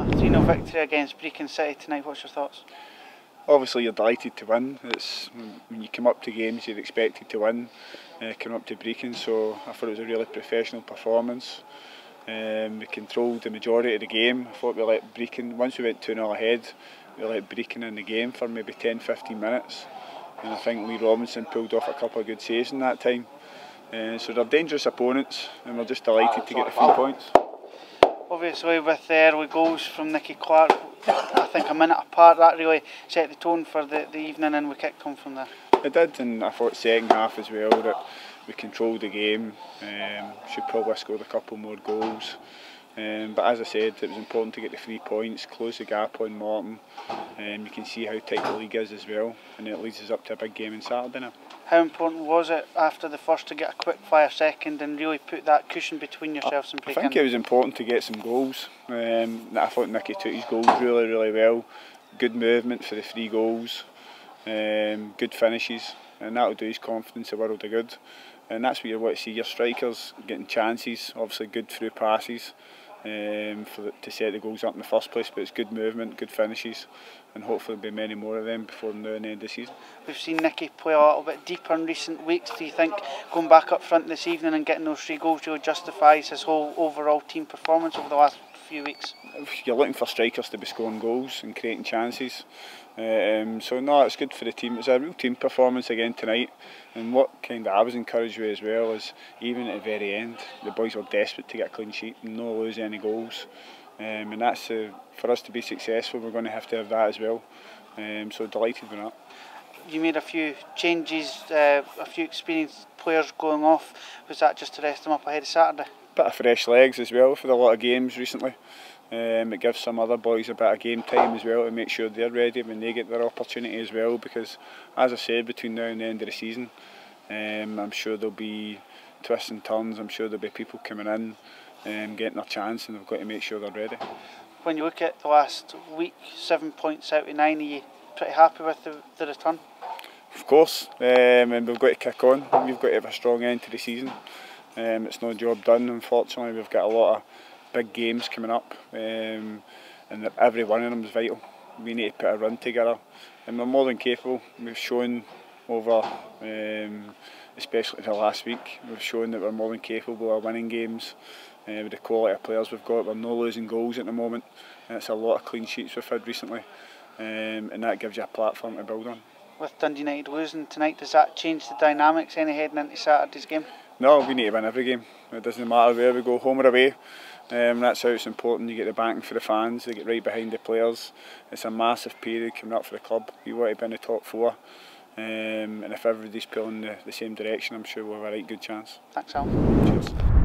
3-0 victory against Brechin City tonight. What's your thoughts? Obviously you're delighted to win. It's when you come up to games you're expected to win. Coming up to Brechin, so I thought it was a really professional performance. We controlled the majority of the game. I thought we let Brechin, once we went 2-0 ahead, we let Brechin in the game for maybe 10-15 minutes. And I think Lee Robinson pulled off a couple of good saves in that time. So they're dangerous opponents and we're just delighted to get the 3 points. Obviously with the early goals from Nicky Clark, I think a minute apart, that really set the tone for the evening and we kicked on from there. It did, and I thought second half as well that we controlled the game. Should probably have scored a couple more goals. But as I said, it was important to get the 3 points, close the gap on Morton. You can see how tight the league is as well, and it leads us up to a big game on Saturday now. How important was it after the first to get a quick fire second and really put that cushion between yourselves and Brechin? I think it was important to get some goals. I thought Nicky took his goals really well. Good movement for the 3 goals, good finishes, and that will do his confidence a world of good. And that's what you want to see, your strikers getting chances, obviously good through passes to set the goals up in the first place, but it's good movement, good finishes, and hopefully there'll be many more of them before the end of the season. We've seen Nicky play a little bit deeper in recent weeks. Do you think going back up front this evening and getting those 3 goals really justifies his whole overall team performance over the last few weeks? You're looking for strikers to be scoring goals and creating chances. So no, it's good for the team. It's a real team performance again tonight, and what kind of I was encouraged with as well is even at the very end the boys were desperate to get a clean sheet and not lose any goals, and that's for us to be successful we're going to have that as well. So delighted with that. You made a few changes, a few experienced players going off. Was that just to rest them up ahead of Saturday? Bit of fresh legs as well for a lot of games recently. It gives some other boys a bit of game time as well to make sure they're ready when they get their opportunity as well, because as I said, between now and the end of the season I'm sure there'll be twists and turns. I'm sure there'll be people coming in and getting their chance, and they've got to make sure they're ready. When you look at the last week, 7 points out of 9, are you pretty happy with the return? Of course, and we've got to kick on. We've got to have a strong end to the season. It's no job done, unfortunately. We've got a lot of big games coming up, and every one of them is vital. We need to put a run together, and we're more than capable. We've shown over, especially the last week, we've shown that we're more than capable of winning games. With the quality of players we've got, we're not losing goals at the moment, and it's a lot of clean sheets we've had recently, and that gives you a platform to build on. With Dundee United losing tonight, does that change the dynamics any heading into Saturday's game? No, we need to win every game. It doesn't matter where we go, home or away. That's how it's important. You get the backing for the fans, they get right behind the players. It's a massive period coming up for the club. You want to be in the top 4, and if everybody's pulling the same direction, I'm sure we'll have a right good chance. Thanks, Allan. Cheers.